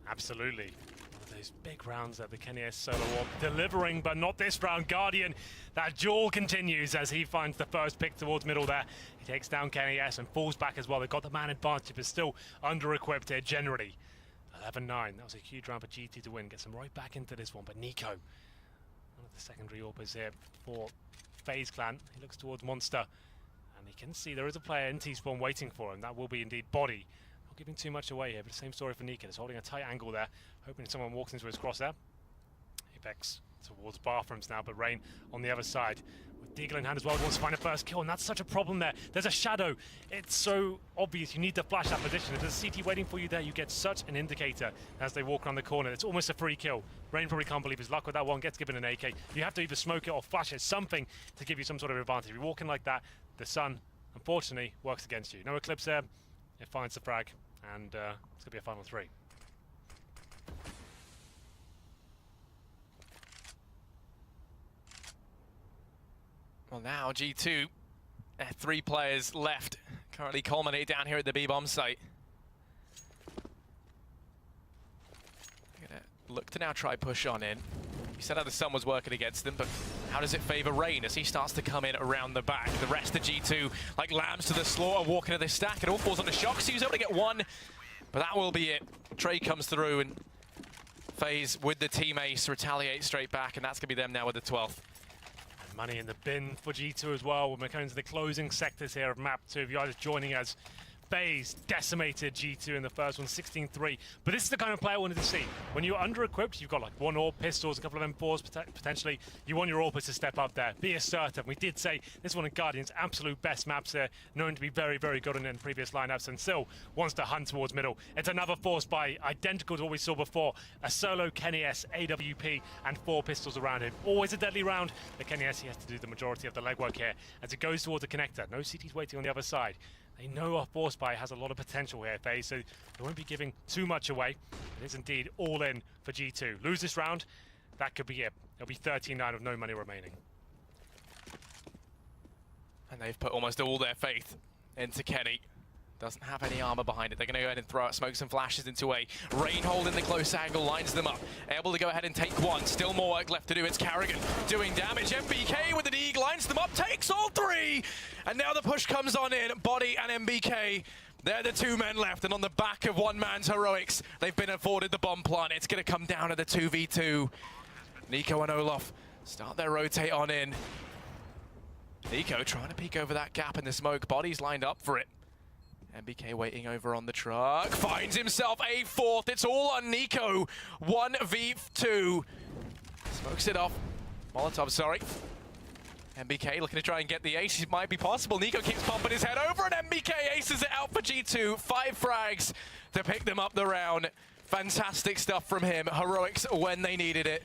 Absolutely. One of those big rounds that the Kenny S solo orb delivering, but not this round. Guardian, that duel continues as he finds the first pick towards middle there. He takes down Kenny S and falls back as well. They've got the man advantage, but still under-equipped here generally. 11-9. That was a huge round for G2 to win. Gets them right back into this one. But Nico, one of the secondary orbers here for FaZe Clan. He looks towards Monster, and he can see there is a player in T-spawn waiting for him. That will be indeed Body. Not giving too much away here, but the same story for Nico. He's holding a tight angle there, hoping someone walks into his crosshair. Apex towards bathrooms now, but Rain on the other side. With Deagle in hand as well, wants to find a first kill, and that's such a problem there. There's a shadow. It's so obvious you need to flash that position. If there's a CT waiting for you there, you get such an indicator as they walk around the corner. It's almost a free kill. Rain probably can't believe his luck with that one, gets given an AK. You have to either smoke it or flash it, something to give you some sort of advantage. If you walk in like that, the sun, unfortunately, works against you. No eclipse there, it finds the frag, and it's going to be a final 3. Well, now G2, 3 players left, currently culminate down here at the B-bomb site. They're gonna look to now try push on in. You said how the sun was working against them, but how does it favor Rain as he starts to come in around the back? The rest of G2, like lambs to the slaughter, walking to this stack. It all falls on the shock, so he was able to get 1, but that will be it. Trey comes through, and FaZe with the team ace retaliate straight back, and that's gonna be them now with the 12th. Money in the bin for G2 as well. We're coming to the closing sectors here of map 2. If you guys are joining us, FaZe decimated G2 in the first one, 16-3. But this is the kind of player I wanted to see. When you're under-equipped, you've got like 1 orb, pistols, a couple of M4s potentially. You want your orbers to step up there, be assertive. We did say this one of Guardian's absolute best maps here, known to be very, very good in previous lineups, and still wants to hunt towards middle. It's another force buy, identical to what we saw before. A solo Kenny S, AWP, and 4 pistols around him. Always a deadly round, but Kenny S, he has to do the majority of the legwork here as it goes towards the connector. No CTs waiting on the other side. They know our force buy has a lot of potential here, FaZe, so they won't be giving too much away. It is indeed all in for G2. Lose this round, that could be it. It'll be 13-9 with no money remaining. And they've put almost all their faith into Kenny. Doesn't have any armor behind it. They're going to go ahead and throw out smokes and flashes into A. Rain holding the close angle, lines them up. Able to go ahead and take 1. Still more work left to do. It's Carrigan doing damage. MBK with the Deagle, lines them up, takes all 3. And now the push comes on in. Body and MBK, they're the 2 men left. And on the back of one man's heroics, they've been afforded the bomb plant. It's going to come down to the 2v2. Nico and Olaf start their rotate on in. Nico trying to peek over that gap in the smoke. Body's lined up for it. MBK waiting over on the truck, finds himself a 4th. It's all on Nico. 1v2. Smokes it off. Molotov, sorry. MBK looking to try and get the ace. It might be possible. Nico keeps pumping his head over, and MBK aces it out for G2. 5 frags to pick them up the round. Fantastic stuff from him. Heroics when they needed it.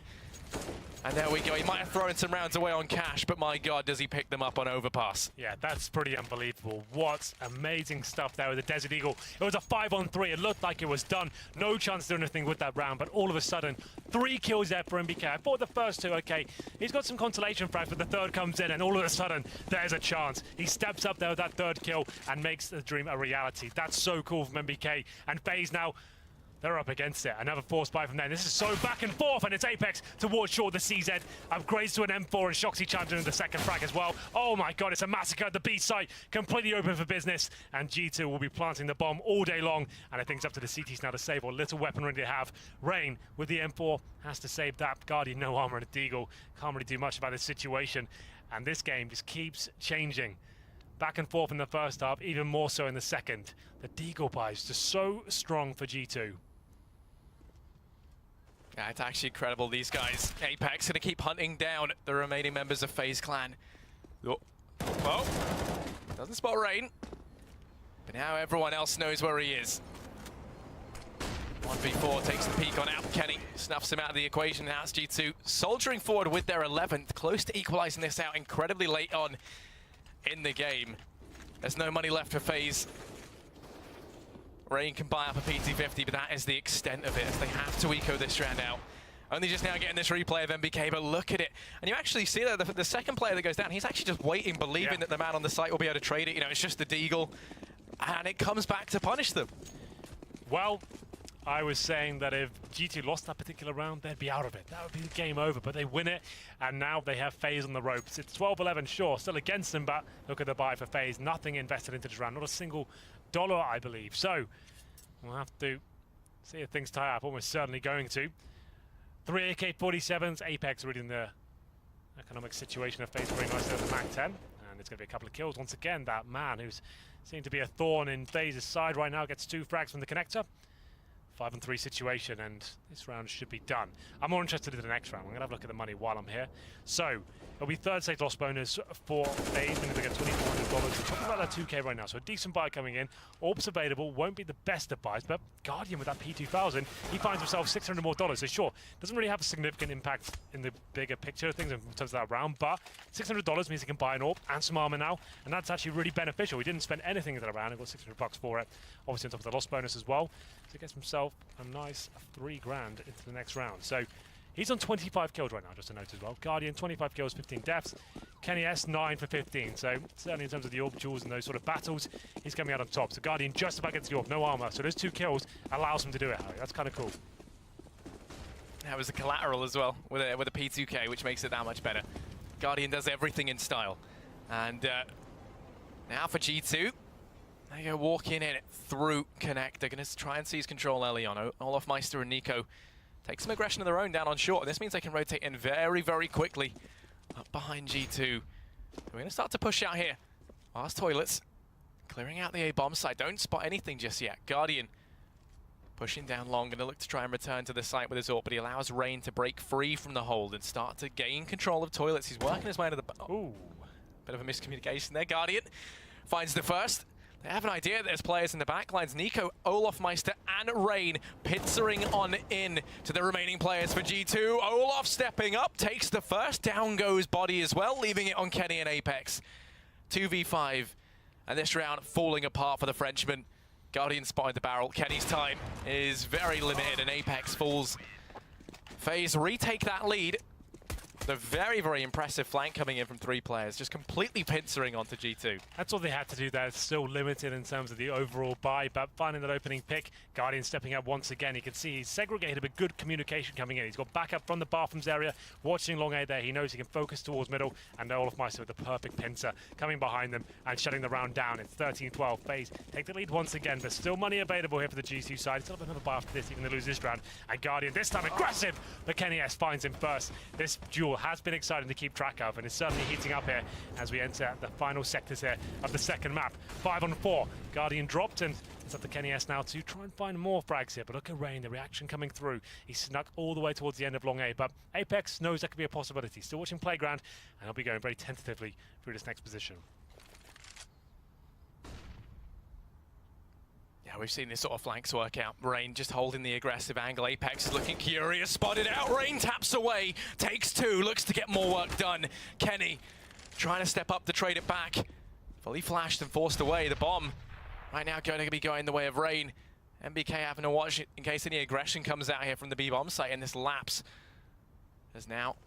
And there we go. He might have thrown some rounds away on cash, but my God, does he pick them up on overpass. Yeah, that's pretty unbelievable. What amazing stuff there with the Desert Eagle. It was a 5-on-3. It looked like it was done. No chance to do anything with that round, but all of a sudden, 3 kills there for MBK. I thought the first 2, okay, he's got some consolation frags, but the 3rd comes in, and all of a sudden, there's a chance. He steps up there with that 3rd kill and makes the dream a reality. That's so cool from MBK. And FaZe now, they're up against it. Another force buy from there. This is so back and forth, and it's Apex towards short. The CZ upgrades to an M4, and Shoxy chimes in the 2nd frag as well. Oh my God, it's a massacre at the B site. Completely open for business, and G2 will be planting the bomb all day long. And I think it's up to the CTs now to save what little weaponry they have. Rain with the M4 has to save that. Guardian, no armor, and a Deagle. Can't really do much about this situation. And this game just keeps changing. Back and forth in the first half, even more so in the second. The Deagle buy is just so strong for G2. Yeah, it's actually incredible. These guys, Apex, gonna keep hunting down the remaining members of FaZe Clan. Oh, doesn't spot Rain, but now everyone else knows where he is. 1v4 takes the peek on out. Kenny snuffs him out of the equation. Now it's G2 soldiering forward with their 11th, close to equalizing this out incredibly late on in the game. There's no money left for Faze. Rain can buy up a PT50, but that is the extent of it, as they have to eco this round out. Only just now getting this replay of MBK, but look at it. And you actually see that the second player that goes down, he's actually just waiting, believing that the man on the site will be able to trade it. You know, it's just the Deagle, and it comes back to punish them. Well, I was saying that if G2 lost that particular round, they'd be out of it. That would be the game over, but they win it, and now they have Faze on the ropes. It's 12-11, sure, still against them, but look at the buy for Faze. Nothing invested into this round, not a single dollar, I believe. So, we'll have to see if things tie up. Almost certainly going to. 3 AK-47s, Apex reading the economic situation of Faze very nicely on the MAC-10. And it's going to be a couple of kills. Once again, that man who's seemed to be a thorn in Faze's side right now gets 2 frags from the connector. 5-on-3 situation, and this round should be done. I'm more interested in the next round. I'm going to have a look at the money while I'm here. So, it'll be third stage loss bonus for Faze, and they get $2,400. We're talking about that 2K right now, so a decent buy coming in. Orbs available, won't be the best of buys, but Guardian with that P2000, he finds himself $600 more. So sure, doesn't really have a significant impact in the bigger picture of things in terms of that round, but $600 means he can buy an Orb and some armor now, and that's actually really beneficial. He didn't spend anything in that round, he got $600 for it, obviously on top of the loss bonus as well. So he gets himself a nice $3 grand into the next round. So he's on 25 kills right now, just a note as well. Guardian, 25 kills, 15 deaths. Kenny S, 9 for 15. So certainly in terms of the orb duels and those sort of battles, he's coming out on top. So Guardian just about gets the orb, no armor. So those 2 kills allows him to do it, Harry. That's kind of cool. That was the collateral as well, with a P2K, which makes it that much better. Guardian does everything in style. And now for G2. They go walking in through Connect. They're going to try and seize control early on. Olaf Meister and Nico take some aggression of their own down on short. This means they can rotate in very, very quickly up behind G2. We're going to start to push out here. Last Toilets clearing out the A-bomb site. Don't spot anything just yet. Guardian pushing down long, going to look to try and return to the site with his ult, but he allows Rain to break free from the hold and start to gain control of Toilets. He's working his way to the... Ooh, bit of a miscommunication there. Guardian finds the first. They have an idea that there's players in the backlines. Nico, Olaf Meister, and Rain pincering on in to the remaining players for G2. Olaf stepping up, takes the first. Down goes Body as well, leaving it on Kenny and Apex. 2v5, and this round falling apart for the Frenchman. Guardian spotted the barrel. Kenny's time is very limited, and Apex falls. Faze retake that lead. The very, very impressive flank coming in from 3 players, just completely pincering onto G2. That's all they had to do there. It's still limited in terms of the overall buy, but finding that opening pick, Guardian stepping up once again. You can see he's segregated, but good communication coming in. He's got backup from the bathrooms area, watching long A there. He knows he can focus towards middle, and Olaf Meister with the perfect pincer coming behind them and shutting the round down. It's 13-12. Faze take the lead once again. There's still money available here for the G2 side. Still have another buy after this, even to lose this round. And Guardian this time aggressive, but Kenny S finds him first. This duel has been exciting to keep track of, and it's certainly heating up here as we enter the final sectors here of the second map. 5-on-4. Guardian dropped, and it's up to Kenny S now to try and find more frags here. But look at Rain, the reaction coming through. He snuck all the way towards the end of long A, but Apex knows that could be a possibility. Still watching Playground, and he'll be going very tentatively through this next position. Yeah, we've seen this sort of flanks work out. Rain just holding the aggressive angle. Apex is looking curious, spotted out. Rain taps away, takes 2, looks to get more work done. Kenny trying to step up to trade it back. Fully flashed and forced away. The bomb right now going to be going the way of Rain. MBK having to watch it in case any aggression comes out here from the B-bomb site in this lapse. As now,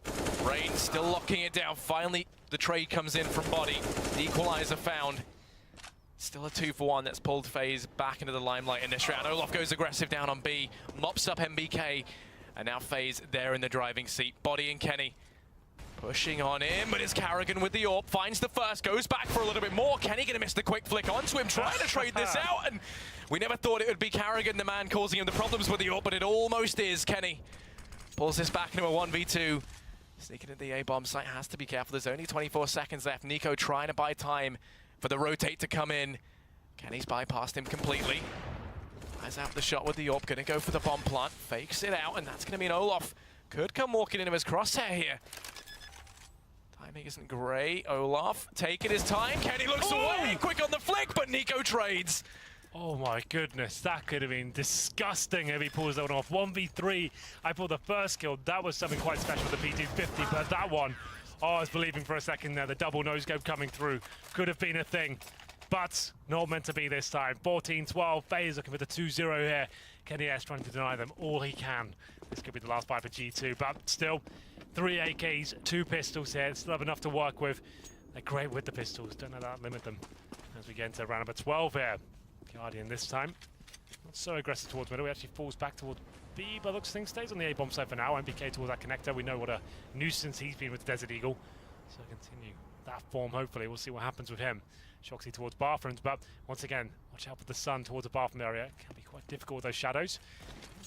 Rain still locking it down. Finally, the trade comes in from Body. The equalizer found. Still a 2-for-1 that's pulled Faze back into the limelight in this round. Olaf goes aggressive down on B, mops up MBK, and now Faze there in the driving seat. Body and Kenny pushing on in, but it's Carrigan with the AWP, finds the first, goes back for a little bit more. Kenny gonna miss the quick flick onto him, trying to trade this out, and we never thought it would be Carrigan, the man causing him the problems with the AWP, but it almost is. Kenny pulls this back into a 1v2. Sneaking into the A-bomb site, has to be careful. There's only 24 seconds left. Nico trying to buy time for the rotate to come in. Kenny's bypassed him completely. Eyes out the shot with the AWP, gonna go for the bomb plant. Fakes it out, and that's gonna mean Olaf could come walking into his crosshair here. Timing isn't great. Olaf taking his time. Kenny looks away, quick on the flick, but Nico trades. Oh my goodness, that could have been disgusting if he pulls that one off. 1v3, I pulled the first kill. That was something quite special with the P250, but that one, oh, I was believing for a second there. The double no-scope coming through could have been a thing, but not meant to be this time. 14-12, Faze looking for the 2-0 here. Kenny S trying to deny them all he can. This could be the last fight for G2, but still, 3 AKs, 2 pistols here. Still have enough to work with. They're great with the pistols, don't let that limit them. As we get into round number 12 here. Guardian this time, not so aggressive towards middle. He actually falls back towards B, but looks things stays on the A-bomb side for now. MBK towards that connector. We know what a nuisance he's been with Desert Eagle. So continue that form, hopefully. We'll see what happens with him. Shoxy towards bathrooms, but once again, watch out for the sun towards the bathroom area. It can be quite difficult with those shadows.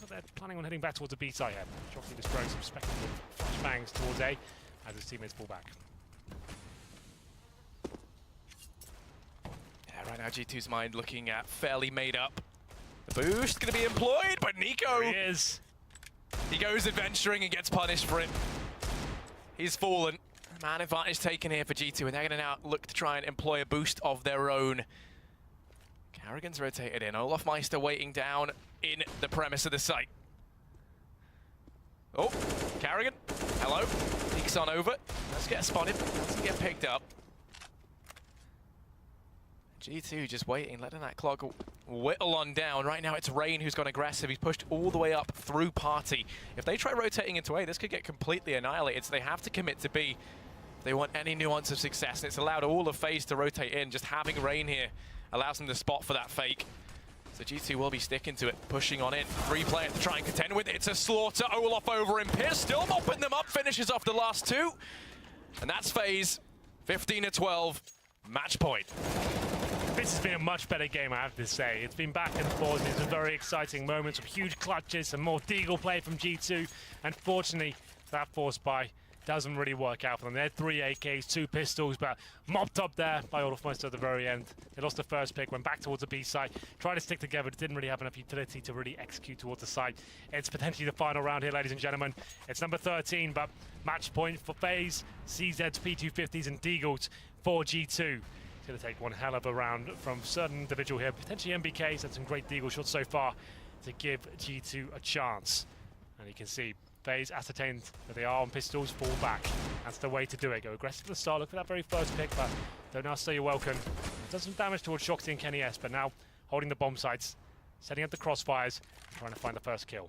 But they're planning on heading back towards the B side here. Shoxy just throwing some spectacle flashbangs towards A as his teammates pull back. Right now, G2's mind looking at fairly made up. The boost going to be employed, but Nico... There he is. He goes adventuring and gets punished for it. He's fallen. Man advantage taken here for G2, and they're going to now look to try and employ a boost of their own. Carrigan's rotated in. Olaf Meister waiting down in the premise of the site. Oh, Carrigan. Hello. Peeks on over. Let's get spotted. Doesn't get picked up. G2 just waiting, letting that clock whittle on down. Right now it's Rain who's gone aggressive. He's pushed all the way up through Party. If they try rotating into A, this could get completely annihilated, so they have to commit to B if they want any nuance of success. And it's allowed all of Faze to rotate in. Just having Rain here allows them to spot for that fake. So G2 will be sticking to it, pushing on in. 3 players to try and contend with. It's a slaughter. Olaf over in Pierce, still mopping them up, finishes off the last 2. And that's Faze, 15-12, match point. This has been a much better game, I have to say. It's been back and forth. It's a very exciting moments with huge clutches, some more Deagle play from G2. Unfortunately, that force buy doesn't really work out for them. They had 3 AKs, 2 pistols, but mopped up there by Olaf Meister at the very end. They lost the first pick, went back towards the B side, tried to stick together, but didn't really have enough utility to really execute towards the side. It's potentially the final round here, ladies and gentlemen. It's number 13, but match point for Faze, CZ's P250s and Deagles for G2. It's going to take one hell of a round from certain individual here. Potentially MBK's had some great Deagle shots so far to give G2 a chance. And you can see Faze ascertained that they are on pistols, fall back. That's the way to do it. Go aggressive at the start. Look for that very first pick, but don't now say you're welcome. Does some damage towards Shoxy and Kenny S, but now holding the bomb sites, setting up the crossfires, and trying to find the first kill.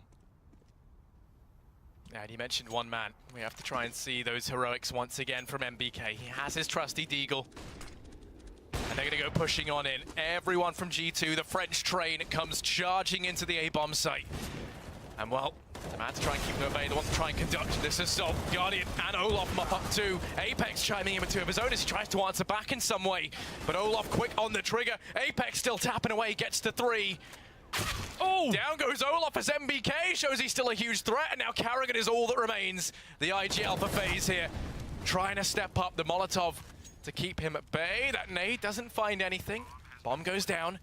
And you mentioned one man. We have to try and see those heroics once again from MBK. He has his trusty Deagle. And they're going to go pushing on in. Everyone from G2, the French train, comes charging into the A-bomb site. And well, the man to try and keep them at bay, the one to try and conduct this assault. Guardian and Olaf mop up too. Apex chiming in with 2 of his own as he tries to answer back in some way. But Olaf quick on the trigger. Apex still tapping away, gets to 3. Oh! Down goes Olaf as MBK shows he's still a huge threat. And now Carrigan is all that remains. The IGL for Faze here. Trying to step up the Molotov to keep him at bay. That nade doesn't find anything. Bomb goes down.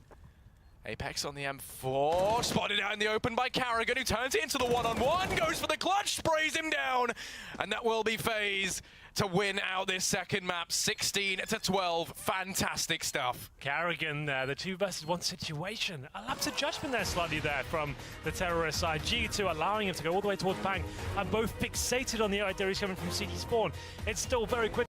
Apex on the M4, spotted out in the open by Carrigan, who turns it into the one-on-one, goes for the clutch, sprays him down, and that will be Faze to win out this second map, 16-12. Fantastic stuff. Carrigan there, the 2 versus 1 situation. A lapse of judgment there slightly there from the terrorist side. G2 allowing him to go all the way towards Bang, and both fixated on the idea he's coming from CD spawn. It's still very quick.